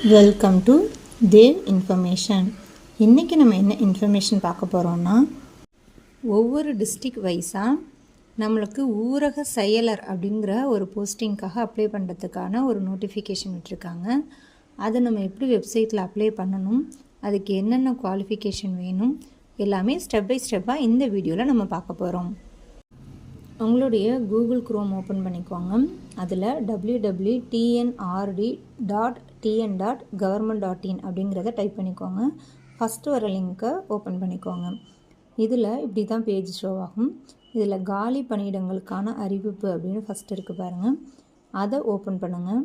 Welcome to Dev information. இன்றைக்கி நம்ம என்ன இன்ஃபர்மேஷன் பார்க்க போகிறோன்னா, ஒவ்வொரு டிஸ்ட்ரிக்ட் வைஸாக நம்மளுக்கு ஊரக செயலர் அப்படிங்கிற ஒரு போஸ்டிங்காக அப்ளை பண்ணுறதுக்கான ஒரு நோட்டிஃபிகேஷன் விட்டுருக்காங்க. அதை நம்ம எப்படி வெப்சைட்டில் அப்ளை பண்ணணும், அதுக்கு என்னென்ன குவாலிஃபிகேஷன் வேணும், எல்லாமே ஸ்டெப் பை ஸ்டெப்பாக இந்த வீடியோவில் நம்ம பார்க்க போகிறோம். உங்களுடைய கூகுள் குரோம் ஓப்பன் பண்ணிக்கோங்க. அதில் www.tnrd.tn.government.in அப்படிங்கிறத டைப் பண்ணிக்கோங்க. ஃபஸ்ட்டு வர லிங்க்கை ஓப்பன் பண்ணிக்கோங்க. இதில் இப்படி தான் பேஜ் ஷோ ஆகும். இதில் காலி பணியிடங்களுக்கான அறிவிப்பு அப்படின்னு ஃபஸ்ட்டு இருக்குது பாருங்கள். அதை ஓப்பன் பண்ணுங்கள்.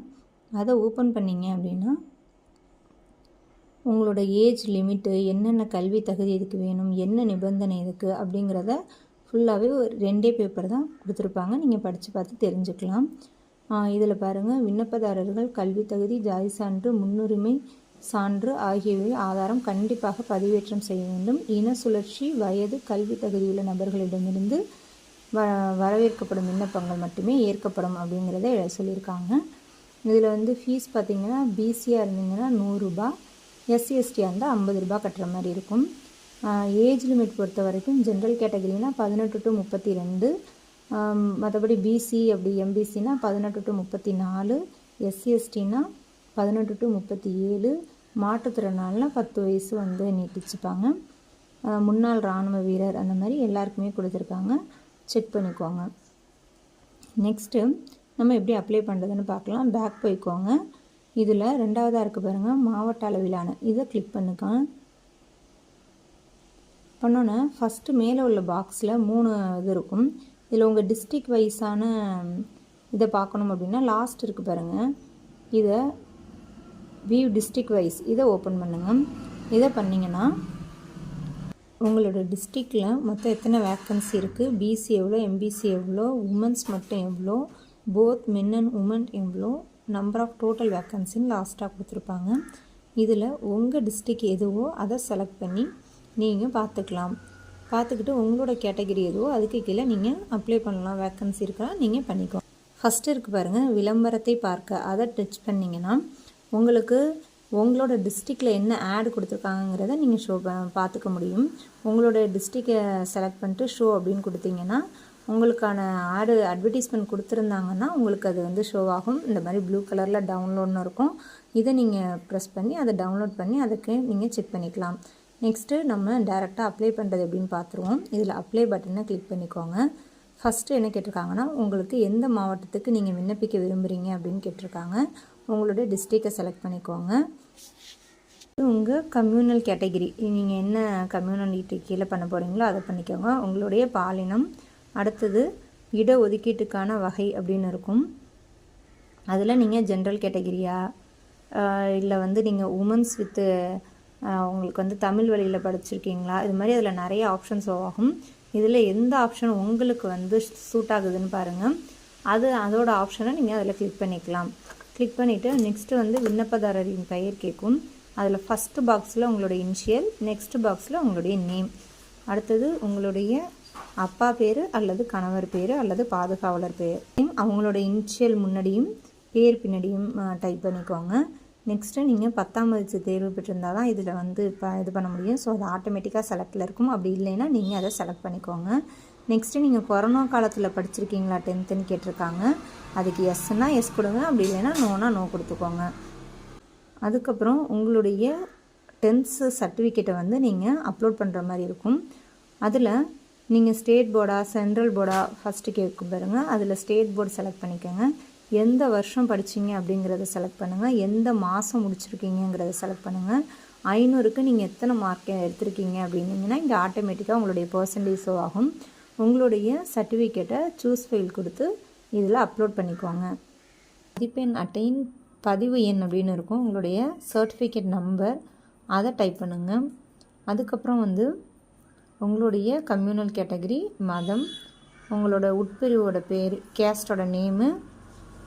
அதை ஓப்பன் பண்ணிங்க அப்படின்னா உங்களோட ஏஜ் லிமிட்டு, என்னென்ன கல்வி தகுதி இதுக்கு வேணும், என்ன நிபந்தனை இதுக்கு அப்படிங்கிறத ஃபுல்லாகவே ஒரு 2 பேப்பர் தான் கொடுத்துருப்பாங்க. நீங்கள் படித்து பார்த்து தெரிஞ்சுக்கலாம். இதில் பாருங்கள், விண்ணப்பதாரர்கள் கல்வி தகுதி, ஜாதி சான்று, முன்னுரிமை சான்று ஆகியவை ஆதாரம் கண்டிப்பாக பதிவேற்றம் செய்ய வேண்டும். இன சுழற்சி, வயது, கல்வி தகுதியுள்ள நபர்களிடமிருந்து வரவேற்கப்படும் விண்ணப்பங்கள் மட்டுமே ஏற்கப்படும் அப்படிங்கிறத சொல்லியிருக்காங்க. இதில் ஃபீஸ் பார்த்திங்கன்னா, பிசியாக இருந்தீங்கன்னா 100 ரூபா, எஸ்சிஎஸ்டியாக இருந்தால் 50 ரூபா கட்டுற மாதிரி இருக்கும். ஏஜ் லிமிட் பொறுத்த வரைக்கும் ஜென்ரல் கேட்டகரினா 18 to 32, மற்றபடி பிசி அப்படி எம்பிசினா 18 to 34, எஸ்சிஎஸ்டினா 18 to 37, மாற்றுத்திறனாளினா 10 வயசு நீட்டிச்சுப்பாங்க. முன்னாள் இராணுவ வீரர் அந்த மாதிரி எல்லாருக்குமே கொடுத்துருக்காங்க. செக் பண்ணிக்கோங்க. நெக்ஸ்ட்டு நம்ம எப்படி அப்ளை பண்ணுறதுன்னு பார்க்கலாம். பேக் போய்க்கோங்க. இதில் 2வதாக இருக்குது பாருங்கள், மாவட்ட அளவிலான, இதை கிளிக் பண்ணிக்கோங்க. பண்ணோன்னே ஃபஸ்ட்டு மேலே உள்ள பாக்ஸில் 3 இது இருக்கும். இதில் உங்கள் டிஸ்ட்ரிக்ட் வைஸான இதை பார்க்கணும் அப்படின்னா லாஸ்ட் இருக்குது பாருங்கள், இதை வியூ டிஸ்ட்ரிக்ட் வைஸ் இதை ஓப்பன் பண்ணுங்கள். இதை பண்ணிங்கன்னா உங்களோட டிஸ்ட்ரிக்டில் மொத்தம் எத்தனை வேக்கன்சி இருக்குது, பிசி எவ்வளோ, எம்பிசி எவ்வளோ, உமன்ஸ் மட்டும் எவ்வளோ, போத் மென் அண்ட் உமன் எவ்வளோ, நம்பர் ஆஃப் டோட்டல் வேக்கன்சின்னு லாஸ்ட்டாக கொடுத்துருப்பாங்க. இதில் உங்கள் டிஸ்ட்ரிக்ட் எதுவோ அதை செலக்ட் பண்ணி நீங்கள் பார்த்துக்கலாம். பார்த்துக்கிட்டு உங்களோட கேட்டகரி எதுவோ அதுக்கு கீழே நீங்கள் அப்ளை பண்ணலாம். வேக்கன்சி இருக்கா நீங்கள் பண்ணிக்கோ. ஃபஸ்ட்டு இருக்குது பாருங்கள், விளம்பரத்தை பார்க்க, அதை டச் பண்ணிங்கன்னா உங்களுக்கு உங்களோட டிஸ்ட்ரிக்டில் என்ன ஆட் கொடுத்துருக்காங்கிறத நீங்கள் பார்த்துக்க முடியும். உங்களோட டிஸ்ட்ரிக்டை செலக்ட் பண்ணிட்டு ஷோ அப்படின்னு கொடுத்தீங்கன்னா உங்களுக்கான அட்வர்டைஸ்மெண்ட் கொடுத்துருந்தாங்கன்னா உங்களுக்கு அது ஷோ ஆகும். இந்த மாதிரி ப்ளூ கலரில் டவுன்லோட்னு இருக்கும். இதை நீங்கள் ப்ரெஸ் பண்ணி அதை டவுன்லோட் பண்ணி அதுக்கு நீங்கள் செக் பண்ணிக்கலாம். நெக்ஸ்ட்டு நம்ம டேரெக்டாக அப்ளை பண்ணுறது எப்படின்னு பார்த்துருவோம். இதில் அப்ளை பட்டனை கிளிக் பண்ணிக்கோங்க. ஃபஸ்ட்டு என்ன கேட்டிருக்காங்கன்னா, உங்களுக்கு எந்த மாவட்டத்துக்கு நீங்கள் விண்ணப்பிக்க விரும்புகிறீங்க அப்படின்னு கேட்டிருக்காங்க. உங்களுடைய டிஸ்ட்ரிக்டை செலக்ட் பண்ணிக்கோங்க. உங்கள் கம்யூனல் கேட்டகிரி, நீங்கள் என்ன கம்யூனலிட்டி கீழே பண்ண போகிறீங்களோ அதை பண்ணிக்கோங்க. உங்களுடைய பாலினம், அடுத்தது இட ஒதுக்கீட்டுக்கான வகை அப்படின்னு இருக்கும். அதில் நீங்கள் ஜென்ரல் கேட்டகிரியா இல்லை நீங்கள் உமன்ஸ் வித்து உங்களுக்கு தமிழ் வழியில் படிச்சிருக்கீங்களா, இது மாதிரி அதில் நிறைய ஆப்ஷன்ஸ் ஆகும். இதில் எந்த ஆப்ஷன் உங்களுக்கு சூட் ஆகுதுன்னு பாருங்கள். அதோட ஆப்ஷனை நீங்கள் அதில் கிளிக் பண்ணிக்கலாம். கிளிக் பண்ணிவிட்டு நெக்ஸ்ட்டு விண்ணப்பதாரரின் பெயர் கேட்கும். அதில் ஃபஸ்ட்டு பாக்ஸில் உங்களுடைய இனிஷியல், நெக்ஸ்ட் பாக்ஸில் உங்களுடைய நேம், அடுத்தது உங்களுடைய அப்பா பேர் அல்லது கணவர் பேர் அல்லது பாதுகாவலர் பேர், அவங்களோட இனிஷியல் முன்னாடியும் பேர் பின்னாடியும் டைப் பண்ணிக்கோங்க. நெக்ஸ்ட்டு நீங்கள் 10ஆம் வகுப்பு தேர்வு பெற்றிருந்தால் தான் இதில் இது பண்ண முடியும். ஸோ அது ஆட்டோமேட்டிக்காக செலக்டில் இருக்கும். அப்படி இல்லைன்னா நீங்கள் அதை செலக்ட் பண்ணிக்கோங்க. நெக்ஸ்ட்டு நீங்கள் கொரோனா காலத்தில் படிச்சிருக்கீங்களா 10th கேட்டிருக்காங்க. அதுக்கு எஸ்ன்னா எஸ் கொடுங்க, அப்படி இல்லைன்னா நோனா நோ கொடுத்துக்கோங்க. அதுக்கப்புறம் உங்களுடைய 10th சர்டிஃபிகேட்டை நீங்கள் அப்லோட் பண்ணுற மாதிரி இருக்கும். அதில் நீங்கள் ஸ்டேட் போர்டா சென்ட்ரல் போர்டா ஃபஸ்ட்டு கேட்கும் பாருங்கள். அதில் ஸ்டேட் போர்டு செலக்ட் பண்ணிக்கோங்க. எந்த வருஷம் படிச்சிங்க அப்படிங்கிறத செலக்ட் பண்ணுங்கள். எந்த மாதம் முடிச்சிருக்கீங்கிறத செலக்ட் பண்ணுங்கள். 500க்கு நீங்கள் எத்தனை மார்க் எடுத்திருக்கீங்க அப்படின்னீங்கன்னா இங்கே ஆட்டோமேட்டிக்காக உங்களுடைய பர்சன்டேஜ் ஷோ ஆகும். உங்களுடைய சர்டிஃபிகேட்டை சூஸ் ஃபைல் கொடுத்து இதில் அப்லோட் பண்ணிக்கோங்க. மதிப்பெண் அட்டையின் பதிவு எண் அப்படின்னு இருக்கும். உங்களுடைய சர்டிஃபிகேட் நம்பர் அதை டைப் பண்ணுங்கள். அதுக்கப்புறம் உங்களுடைய கம்யூனல் கேட்டகரி, மதம், உங்களோட உட்பிரிவோட பேர், கேஸ்டோட நேமு,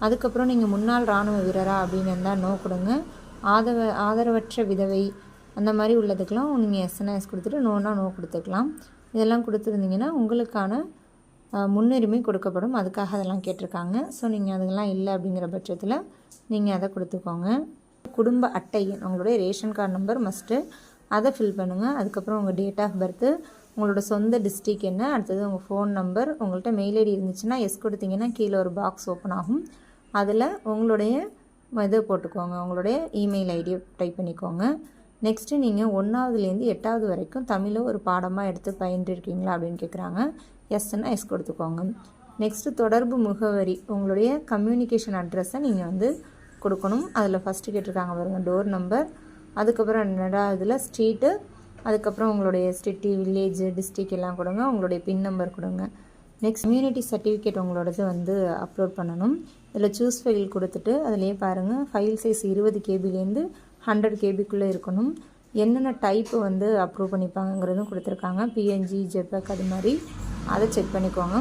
அதுக்கப்புறம் நீங்கள் முன்னாள் இராணுவ வீரரா அப்படின்னு இருந்தால் நோ கொடுங்க. ஆதரவற்ற விதவை அந்த மாதிரி உள்ளதுக்கெலாம் நீங்கள் எஸ்னா எஸ் கொடுத்துட்டு நோனா நோ கொடுத்துக்கலாம். இதெல்லாம் கொடுத்துருந்தீங்கன்னா உங்களுக்கான முன்னுரிமை கொடுக்கப்படும். அதுக்காக அதெல்லாம் கேட்டிருக்காங்க. ஸோ நீங்கள் அதெல்லாம் இல்லை அப்படிங்கிற பட்சத்தில் நீங்கள் அதை கொடுத்துக்கோங்க. குடும்ப அட்டை எண், உங்களுடைய ரேஷன் கார்டு நம்பர் மஸ்ட்டு, அதை ஃபில் பண்ணுங்கள். அதுக்கப்புறம் உங்கள் டேட் ஆஃப் பர்த்து, உங்களோட சொந்த டிஸ்ட்ரிக் என்ன, அடுத்தது உங்கள் ஃபோன் நம்பர், உங்கள்கிட்ட மெயில் ஐடி இருந்துச்சுன்னா எஸ் கொடுத்தீங்கன்னா கீழே ஒரு பாக்ஸ் ஓப்பன் ஆகும். அதில் உங்களுடைய இதை போட்டுக்கோங்க, உங்களுடைய இமெயில் ஐடியை டைப் பண்ணிக்கோங்க. நெக்ஸ்ட்டு நீங்கள் 1ஆவதுலேருந்து 8ஆவது வரைக்கும் தமிழை ஒரு பாடமாக எடுத்து பயின்றிருக்கீங்களா அப்படின்னு கேட்குறாங்க. எஸ்ன்னா எஸ் கொடுத்துக்கோங்க. நெக்ஸ்ட்டு தொடர்பு முகவரி, உங்களுடைய கம்யூனிகேஷன் அட்ரஸை நீங்கள் வந்து கொடுக்கணும். அதில் ஃபஸ்ட்டு கேட்டிருக்காங்க பாருங்கள் டோர் நம்பர், அதுக்கப்புறம் 2ஆவதுல ஸ்ட்ரீட்டு, அதுக்கப்புறம் உங்களுடைய சிட்டி, வில்லேஜ், டிஸ்ட்ரிக் எல்லாம் கொடுங்க. உங்களுடைய பின் நம்பர் கொடுங்க. நெக்ஸ்ட் கம்யூனிட்டி சர்டிஃபிகேட் உங்களோடது வந்து அப்லோட் பண்ணணும். இதில் சூஸ் ஃபைல் கொடுத்துட்டு அதிலே பாருங்கள் ஃபைல் சைஸ் 20 கேபிலேருந்து 100 கேபிக்குள்ளே இருக்கணும். என்னென்ன டைப்பு வந்து அப்ரூவ் பண்ணிப்பாங்கங்கிறதும் கொடுத்துருக்காங்க. பிஎன்ஜி, ஜெபெக் அது மாதிரி அதை செக் பண்ணிக்கோங்க.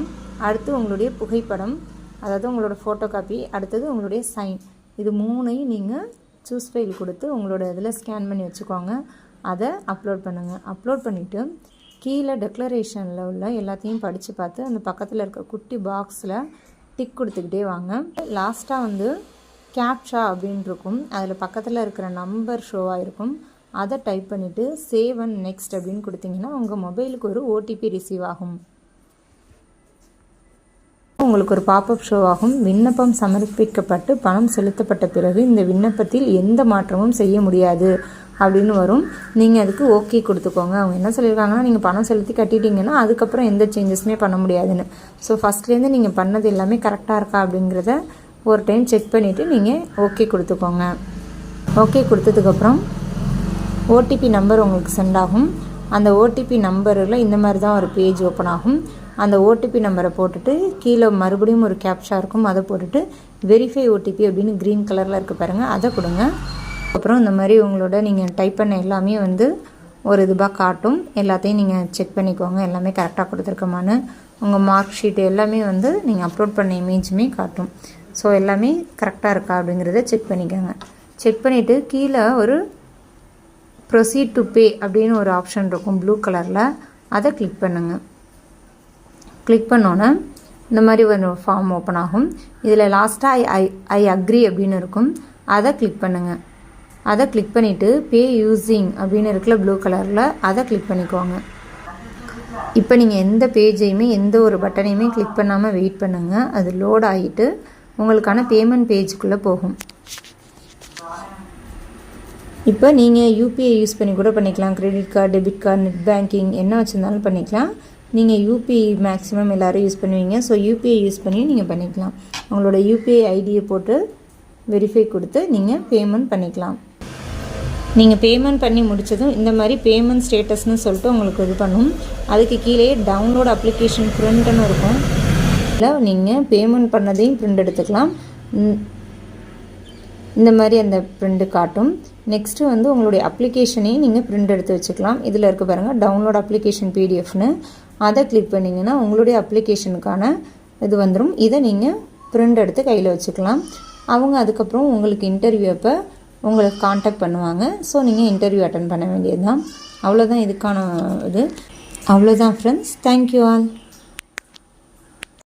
அடுத்து உங்களுடைய புகைப்படம், அதாவது உங்களோட ஃபோட்டோ காப்பி, அடுத்தது உங்களுடைய சைன், இது 3ஐயும் நீங்கள் சூஸ் ஃபைல் கொடுத்து உங்களோட இதில் ஸ்கேன் பண்ணி வச்சுக்கோங்க. அதை அப்லோட் பண்ணுங்கள். அப்லோட் பண்ணிவிட்டு கீழே டெக்ளரேஷனில் உள்ள எல்லாத்தையும் படித்து பார்த்து அந்த பக்கத்தில் இருக்க குட்டி பாக்ஸில் டிக் கொடுத்துக்கிட்டே வாங்க. லாஸ்ட்டாக வந்து கேப்ஷா அப்படின்னு இருக்கும், அதில் பக்கத்தில் இருக்கிற நம்பர் ஷோவாக இருக்கும். அதை டைப் பண்ணிவிட்டு சேவ் அண்ட் நெக்ஸ்ட் அப்படின்னு கொடுத்தீங்கன்னா உங்கள் மொபைலுக்கு ஒரு ஓடிபி ரிசீவ் ஆகும். உங்களுக்கு ஒரு பாப்அப் ஷோ ஆகும். விண்ணப்பம் சமர்ப்பிக்கப்பட்டு பணம் செலுத்தப்பட்ட பிறகு இந்த விண்ணப்பத்தில் எந்த மாற்றமும் செய்ய முடியாது அப்படின்னு வரும். நீங்கள் அதுக்கு ஓகே கொடுத்துக்கோங்க. அவங்க என்ன சொல்லியிருக்காங்கன்னா நீங்கள் பணம் செலுத்தி கட்டிட்டீங்கன்னா அதுக்கப்புறம் எந்த சேஞ்சஸுமே பண்ண முடியாதுன்னு. ஸோ ஃபஸ்ட்லேருந்து நீங்கள் பண்ணது எல்லாமே கரெக்டாக இருக்கா அப்படிங்கிறத ஒரு டைம் செக் பண்ணிவிட்டு நீங்கள் ஓகே கொடுத்துக்கோங்க. ஓகே கொடுத்ததுக்கப்புறம் ஓடிபி நம்பர் உங்களுக்கு சென்ட் ஆகும். அந்த ஓடிபி நம்பரில் இந்த மாதிரி தான் ஒரு பேஜ் ஓப்பன் ஆகும். அந்த ஓடிபி நம்பரை போட்டுட்டு கீழே மறுபடியும் ஒரு கேப்ஷா இருக்கும், அதை போட்டுட்டு வெரிஃபை ஓடிபி அப்படின்னு க்ரீன் கலரில் இருக்க பாருங்கள், அதை கொடுங்க. அப்புறம் இந்த மாதிரி உங்களோட நீங்கள் டைப் பண்ண எல்லாமே வந்து ஒரு இதுவாக காட்டும். எல்லாத்தையும் நீங்கள் செக் பண்ணிக்கோங்க, எல்லாமே கரெக்டாக கொடுத்துருக்கோமான்னு. உங்கள் மார்க் ஷீட் எல்லாமே வந்து நீங்கள் அப்லோட் பண்ண இமேஜுமே காட்டும். ஸோ எல்லாமே கரெக்டாக இருக்கா அப்படிங்கிறத செக் பண்ணிக்கோங்க. செக் பண்ணிவிட்டு கீழே ஒரு ப்ரொசீட் டு பே அப்படின்னு ஒரு ஆப்ஷன் இருக்கும் ப்ளூ கலரில், அதை கிளிக் பண்ணுங்கள். கிளிக் பண்ணோன்னே இந்த மாதிரி ஒரு ஃபார்ம் ஓப்பன் ஆகும். இதில் லாஸ்ட்டாக ஐ அக்ரி அப்படின்னு இருக்கும், அதை கிளிக் பண்ணுங்கள். அதை கிளிக் பண்ணிவிட்டு பே யூஸிங் அப்படின்னு இருக்குல்ல ப்ளூ கலரில், அதை கிளிக் பண்ணிக்கோங்க. இப்போ நீங்கள் எந்த பேஜையுமே எந்த ஒரு பட்டனையுமே கிளிக் பண்ணாமல் வெயிட் பண்ணுங்கள். அது லோட் ஆகிட்டு உங்களுக்கான பேமெண்ட் பேஜுக்குள்ளே போகும். இப்போ நீங்கள் யூபிஐ யூஸ் பண்ணி கூட பண்ணிக்கலாம். Credit card, debit card, net banking என்ன வச்சுருந்தாலும் பண்ணிக்கலாம். நீங்கள் யூபிஐ மேக்ஸிமம் எல்லோரும் யூஸ் பண்ணுவீங்க. ஸோ யூபிஐ யூஸ் பண்ணி நீங்கள் பண்ணிக்கலாம். உங்களோட யூபிஐ ஐடியை போட்டு வெரிஃபை கொடுத்து நீங்கள் பேமெண்ட் பண்ணிக்கலாம். நீங்கள் பேமெண்ட் பண்ணி முடித்ததும் இந்த மாதிரி பேமெண்ட் ஸ்டேட்டஸ்னு சொல்லிட்டு உங்களுக்கு இது பண்ணும். அதுக்கு கீழே டவுன்லோட் அப்ளிகேஷன் பிரிண்ட்னு இருக்கும். இல்லை நீங்கள் பேமெண்ட் பண்ணதையும் பிரிண்ட் எடுத்துக்கலாம். இந்த மாதிரி அந்த பிரிண்ட் காட்டும். நெக்ஸ்ட்டு வந்து உங்களுடைய அப்ளிகேஷனையும் நீங்கள் பிரிண்ட் எடுத்து வச்சுக்கலாம். இதில் இருக்க பாருங்கள் டவுன்லோட் அப்ளிகேஷன் பிடிஎஃப்னு, அதை கிளிக் பண்ணிங்கன்னா உங்களுடைய அப்ளிகேஷனுக்கான இது வந்துடும். இதை நீங்கள் பிரிண்ட் எடுத்து கையில் வச்சுக்கலாம். அவங்க அதுக்கப்புறம் உங்களுக்கு இன்டர்வியூ அப்போ உங்களுக்கு காண்டாக்ட் பண்ணுவாங்க. ஸோ நீங்கள் இன்டர்வியூ அட்டன் பண்ண வேண்டியது தான். அவ்வளோதான் இதுக்கான இது. அவ்வளோதான் ஃப்ரெண்ட்ஸ். Thank you all.